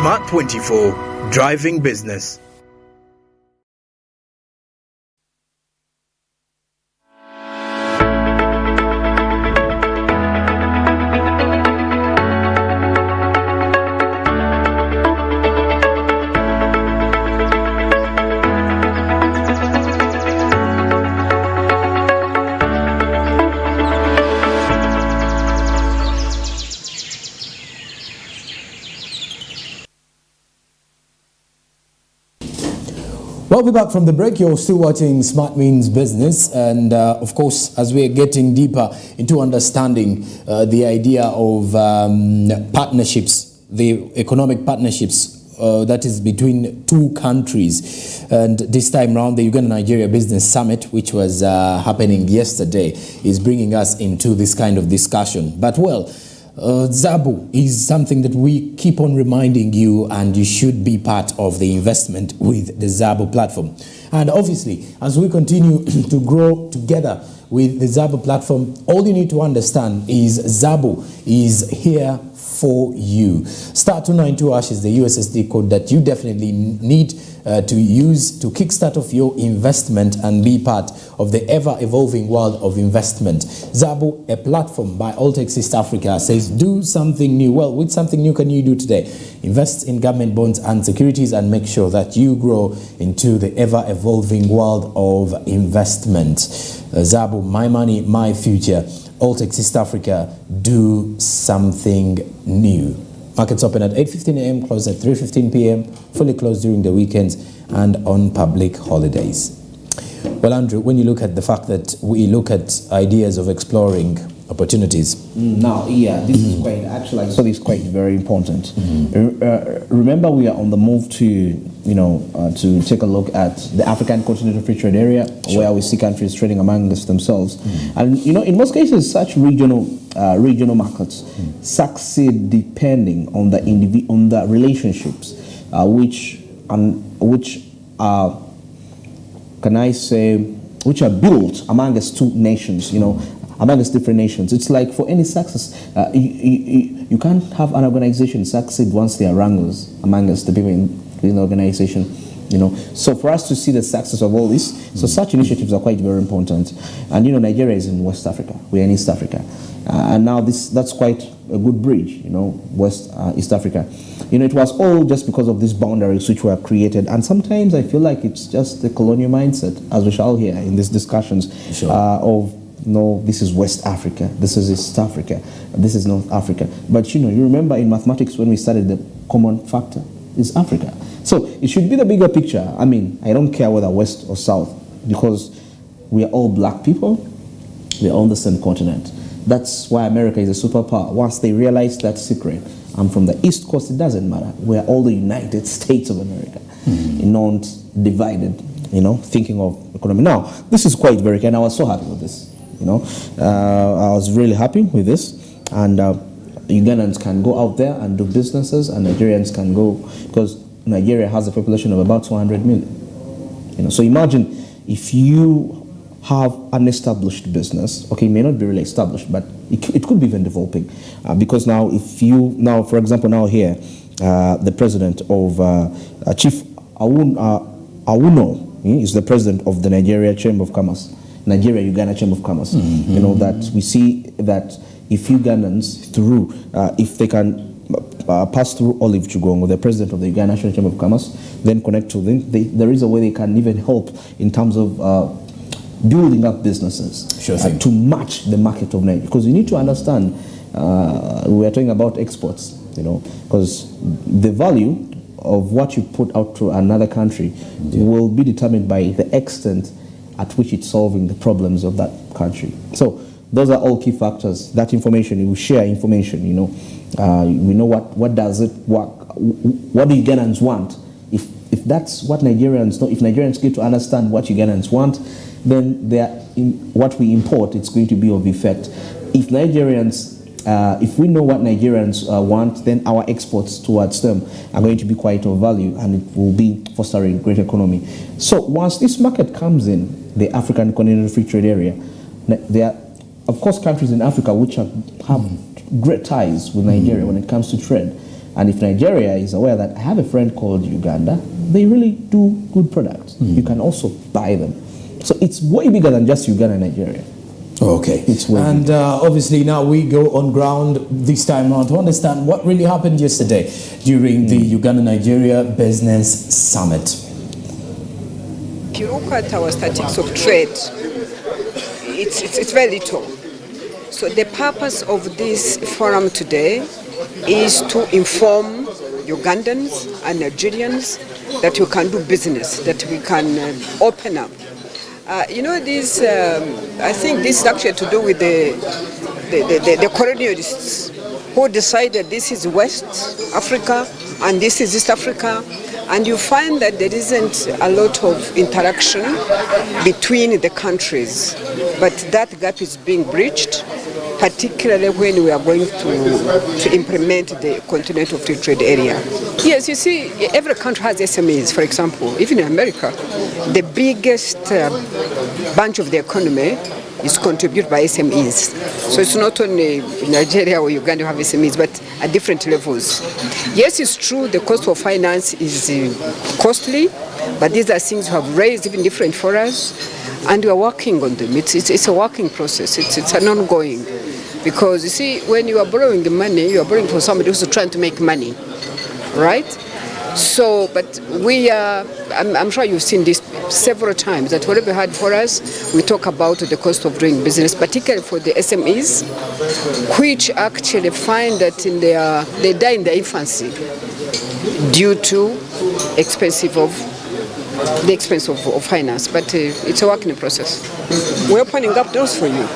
Smart24, driving business. Well, we're back from the break. You're still watching Smart Means Business, and of course, as we're getting deeper into understanding the idea of partnerships, the economic partnerships that is between two countries, and this time around the Uganda-Nigeria Business Summit, which was happening yesterday, is bringing us into this kind of discussion. But well, ZABU is something that we keep on reminding you, and you should be part of the investment with the ZABU platform. And obviously, as we continue to grow together with the ZABU platform, all you need to understand is ZABU is here for you. *292# is the USSD code that you definitely need to use to kickstart off your investment and be part of the ever-evolving world of investment. ZABU, a platform by Alltech East Africa, says do something new. Well, which something new can you do today? Invest in government bonds and securities and make sure that you grow into the ever-evolving world of investment. ZABU, my money, my future. Alltech East Africa, do something new. Markets open at 8:15 a.m., close at 3:15 p.m., fully closed during the weekends and on public holidays. Well, Andrew, when you look at the fact that we look at ideas of exploring opportunities. Now, yeah, this is quite, actually, I saw this quite very important. Remember, we are on the move to, to take a look at the African Continental Free Trade Area, where we see countries trading amongst themselves. And, in most cases, such regional markets succeed depending on the relationships, which are, can I say, which are built amongst two nations, amongst different nations. It's like for any success, you can't have an organization succeed once there are wrangles amongst the people in the organization. So for us to see the success of all this, so such initiatives are quite very important. And Nigeria is in West Africa, we're in East Africa, and now that's quite a good bridge, West East Africa. It was all just because of these boundaries which were created, and sometimes I feel like it's just the colonial mindset, as we shall hear in these discussions, of no, this is West Africa, this is East Africa, this is North Africa. But you remember in mathematics when we studied the common factor is Africa. So it should be the bigger picture. I mean, I don't care whether West or South, because we are all black people, we are on the same continent. That's why America is a superpower. Once they realize that secret, I'm from the East Coast, it doesn't matter. We're all the United States of America, not divided, thinking of economy. Now, this is quite very good, and I was so happy with this. I was really happy with this, and Ugandans can go out there and do businesses, and Nigerians can go, because Nigeria has a population of about 200 million. So imagine if you have an established business, okay, it may not be really established, but it could be even developing, because now for example, now here, the president of Chief Awuno is the president of the Nigeria Chamber of Commerce. Nigeria-Uganda Chamber of Commerce. That we see that if Ugandans if they can pass through Olive Chugongo, the president of the Uganda National Chamber of Commerce, then connect to them, there is a way they can even help in terms of building up businesses to match the market of Nigeria. Because you need to understand, we are talking about exports, because the value of what you put out to another country will be determined by the extent at which it's solving the problems of that country. So those are all key factors. That information, we share information, we know what does it work, what do Ugandans want. If that's what Nigerians know, if Nigerians get to understand what Ugandans want, then what we import, it's going to be of effect. If we know what Nigerians want, then our exports towards them are going to be quite of value, and it will be fostering great economy. So once this market comes in, the African Continental Free Trade Area, there are, of course, countries in Africa which have great ties with Nigeria when it comes to trade. And if Nigeria is aware that I have a friend called Uganda, they really do good products. You can also buy them. So it's way bigger than just Uganda and Nigeria. Okay. It's way and obviously now we go on ground this time around to understand what really happened yesterday during the Uganda-Nigeria Business Summit. If you look at our statistics of trade, it's very little. So the purpose of this forum today is to inform Ugandans and Nigerians that we can do business, that we can open up. You know, this. I think this is actually to do with the colonialists who decided this is West Africa and this is East Africa, and you find that there isn't a lot of interaction between the countries, but that gap is being breached, particularly when we are going to implement the continental free trade area. Yes, you see, every country has SMEs. For example, even in America, the biggest bunch of the economy is contributed by SMEs. So it's not only Nigeria or Uganda who have SMEs, but at different levels. Yes, it's true the cost of finance is costly, but these are things we have raised even different for us, and we are working on them. It's a working process. It's an ongoing. Because you see, when you are borrowing the money, you are borrowing from somebody who's trying to make money, right? So, but we are, I'm sure you've seen this several times, that whatever we had for us, we talk about the cost of doing business, particularly for the SMEs, which actually find that they die in their infancy due to the expense of finance. But it's a working process. We're opening up doors for you.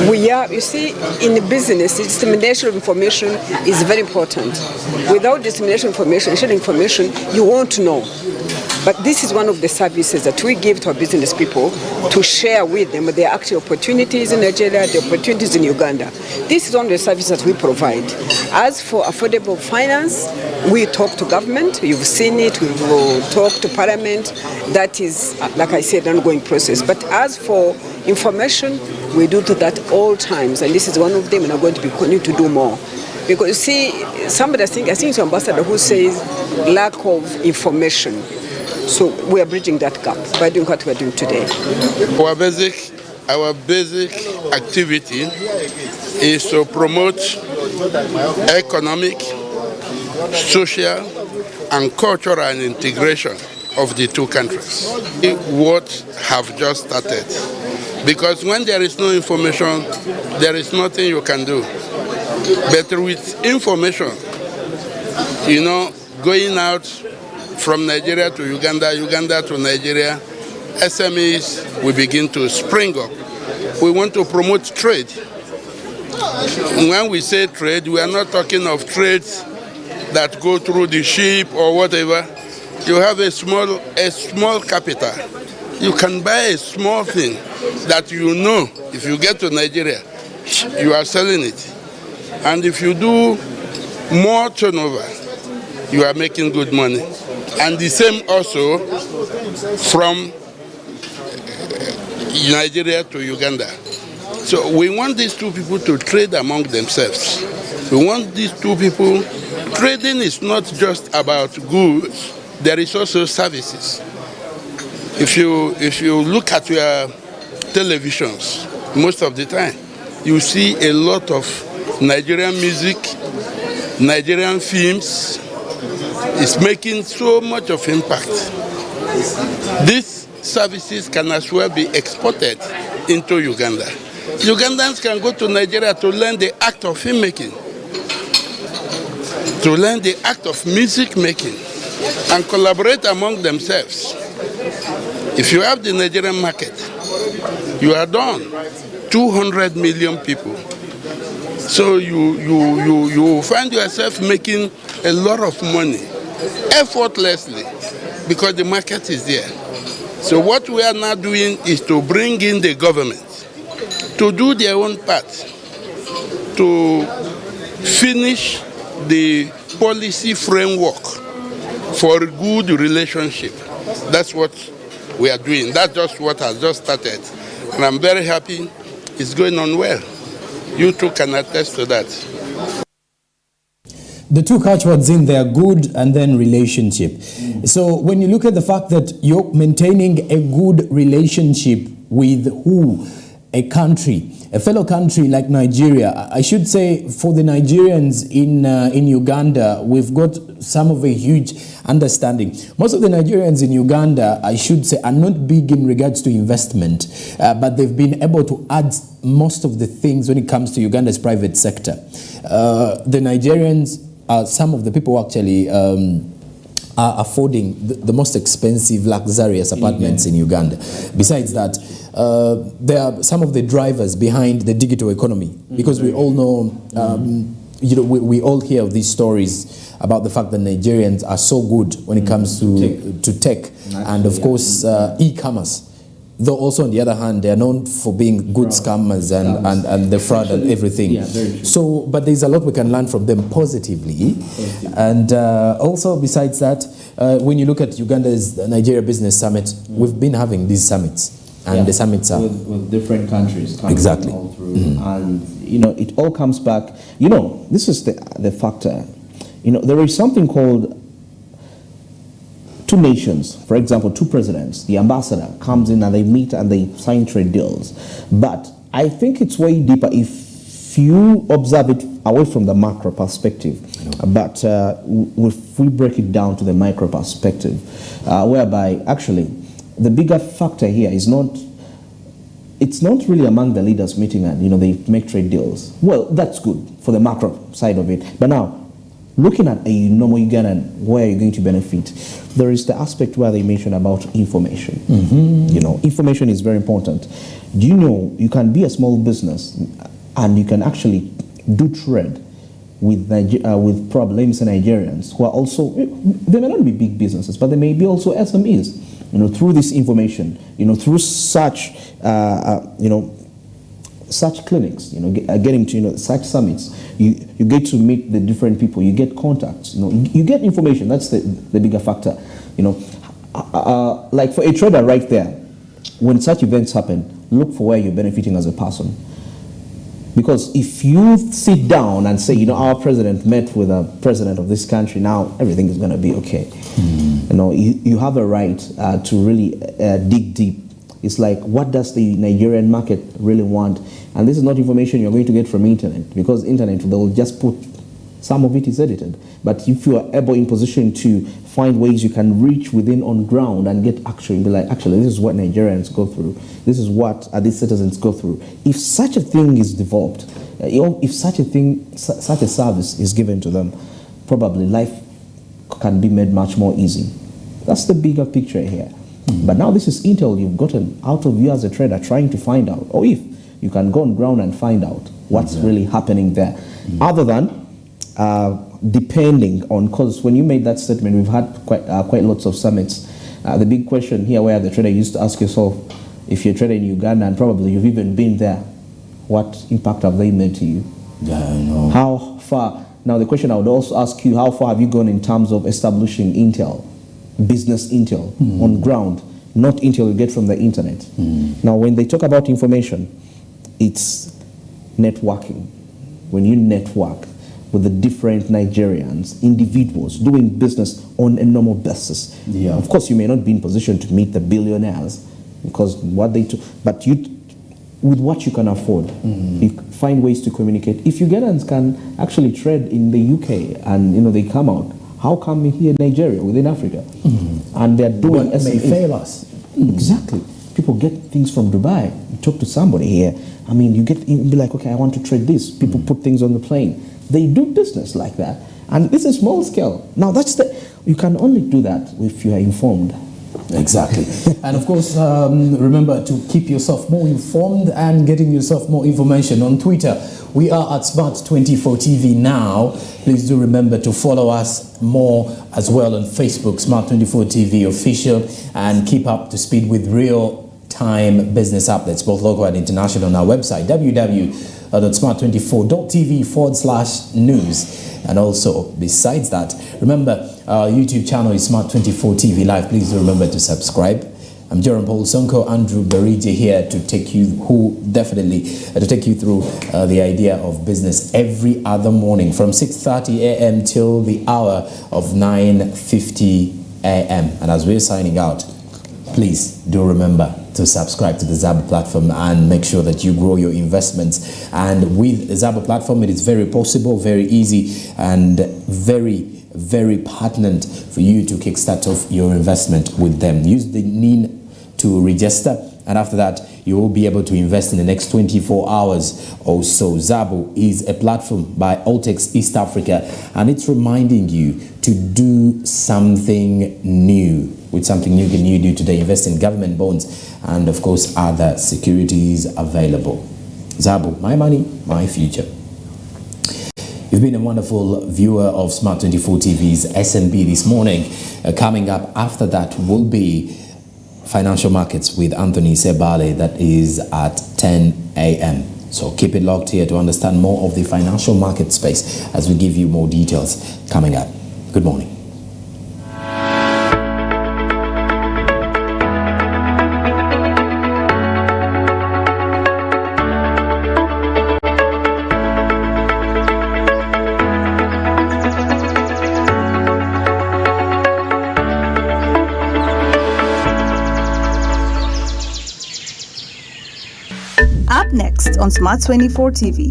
We are, you see, in business, dissemination of information is very important. Without dissemination of information, sharing information, you won't know. But this is one of the services that we give to our business people to share with them their actual opportunities in Nigeria, the opportunities in Uganda. This is one of the services that we provide. As for affordable finance, we talk to government. You've seen it. We will talk to Parliament. That is, like I said, an ongoing process. But as for information, we do that all times, and this is one of them, and I'm going to be continuing to do more. Because you see, somebody, I think it's your ambassador who says lack of information. So we are bridging that gap by doing what we are doing today. Our basic activity is to promote economic, social, and cultural integration of the two countries. What have just started. Because when there is no information, there is nothing you can do. But with information, you know, going out from Nigeria to Uganda, Uganda to Nigeria, SMEs will begin to spring up. We want to promote trade. When we say trade, we are not talking of trades that go through the ship or whatever. You have a small capital. You can buy a small thing that you know, if you get to Nigeria, you are selling it. And if you do more turnover, you are making good money. And the same also from Nigeria to Uganda. So we want these two people to trade among themselves. We want these two people, trading is not just about goods, there is also services. If you look at your televisions, most of the time, you see a lot of Nigerian music, Nigerian films. It's making so much of impact. These services can as well be exported into Uganda. Ugandans can go to Nigeria to learn the act of filmmaking, to learn the act of music making, and collaborate among themselves. If you have the Nigerian market, you are done. 200 million people. So you find yourself making a lot of money, effortlessly, because the market is there. So what we are now doing is to bring in the government to do their own part, to finish the policy framework for a good relationship. That's what we are doing. That's just what has just started. And I'm very happy it's going on well. You too can attest to that. The two catchwords in there, good and then relationship. So when you look at the fact that you're maintaining a good relationship with who? A country, a fellow country like Nigeria. I should say for the Nigerians in Uganda, we've got some of a huge understanding. Most of the Nigerians in Uganda, I should say, are not big in regards to investment, but they've been able to add most of the things when it comes to Uganda's private sector. The Nigerians are some of the people who actually are affording the most expensive, luxurious apartments in Uganda. Besides that, there are some of the drivers behind the digital economy, because we all know, we all hear of these stories about the fact that Nigerians are so good when it comes to tech and, of course, e-commerce. Though also, on the other hand, they are known for being good scammers and the fraud and everything. Yeah, very true. So, but there's a lot we can learn from them positively. And also, besides that, when you look at Uganda's Nigeria Business Summit, we've been having these summits. And the summits are with different countries coming exactly all through. And it all comes back. This is the factor. There is something called two nations. For example, two presidents. The ambassador comes in and they meet and they sign trade deals. But I think it's way deeper if you observe it away from the macro perspective. But if we break it down to the micro perspective, whereby actually the bigger factor here is it's not really among the leaders meeting and they make trade deals. Well, that's good for the macro side of it. But now, looking at a normal Ugandan, where you're going to benefit, there is the aspect where they mention about information. Information is very important. Do you know you can be a small business and you can actually do trade with problems in Nigerians who are also, they may not be big businesses, but they may be also SMEs. Through this information, through such, such clinics, getting to, such summits, you get to meet the different people, you get contacts, you get information. That's the bigger factor, like for a trader right there, when such events happen, look for where you're benefiting as a person. Because if you sit down and say, our president met with a president of this country, now everything is going to be okay. You have a right to really dig deep. It's like, what does the Nigerian market really want? And this is not information you're going to get from internet, because internet, they'll just put, some of it is edited. But if you are able in position to find ways you can reach within on ground and get action, be like, actually, this is what Nigerians go through. This is what these citizens go through. If such a thing is developed, if such a service is given to them, probably life can be made much more easy. That's the bigger picture here. But now this is intel you've gotten out of you as a trader trying to find out, or if you can go on ground and find out what's really happening there. Other than depending on, because when you made that statement, we've had quite lots of summits. The big question here where the trader used to ask yourself, if you're trading in Uganda and probably you've even been there, what impact have they made to you? Yeah, I know. How far? Now the question I would also ask you, how far have you gone in terms of establishing intel, business intel on ground, not intel you get from the internet? Now when they talk about information, it's networking. When you network with the different Nigerians, individuals doing business on a normal basis. Yeah. Of course, you may not be in position to meet the billionaires because what they do, but with what you can afford, you find ways to communicate. If Ugandans can actually trade in the UK and they come out, how come here in Nigeria, within Africa, and they're doing what may fail us? Exactly. People get things from Dubai. You talk to somebody here. I mean, you be like, okay, I want to trade this. People put things on the plane. They do business like that, and this is small scale. Now you can only do that if you are informed. Exactly. And of course, remember to keep yourself more informed and getting yourself more information on Twitter. We are at Smart24 TV now. Please do remember to follow us more as well on Facebook, Smart24 TV official, and keep up to speed with real-time business updates, both local and international, on our website, www.smart24.tv/news. And also, besides that, remember our YouTube channel is Smart24 TV Live. Please do remember to subscribe I'm Jerome Paul Sonko, Andrew Berige here to take you through the idea of business every other morning from 6:30 a.m. till the hour of 9:50 a.m. And as we're signing out, please do remember to subscribe to the Zabo platform and make sure that you grow your investments. And with the Zabo platform, it is very possible, very easy, and very pertinent for you to kickstart off your investment with them. Use the NIN to register, and after that you will be able to invest in the next 24 hours or so. Zabo is a platform by Altex East Africa, and it's reminding you to do something new. With something new can you do today? Invest in government bonds and of course other securities available. Zabo, my money, my future. You've been a wonderful viewer of Smart24 TV's SNB this morning. Coming up after that will be Financial Markets with Anthony Sebale. That is at 10 a.m. So keep it locked here to understand more of the financial market space as we give you more details coming up. Good morning. Up next on Smart24 TV.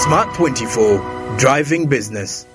Smart24, driving business.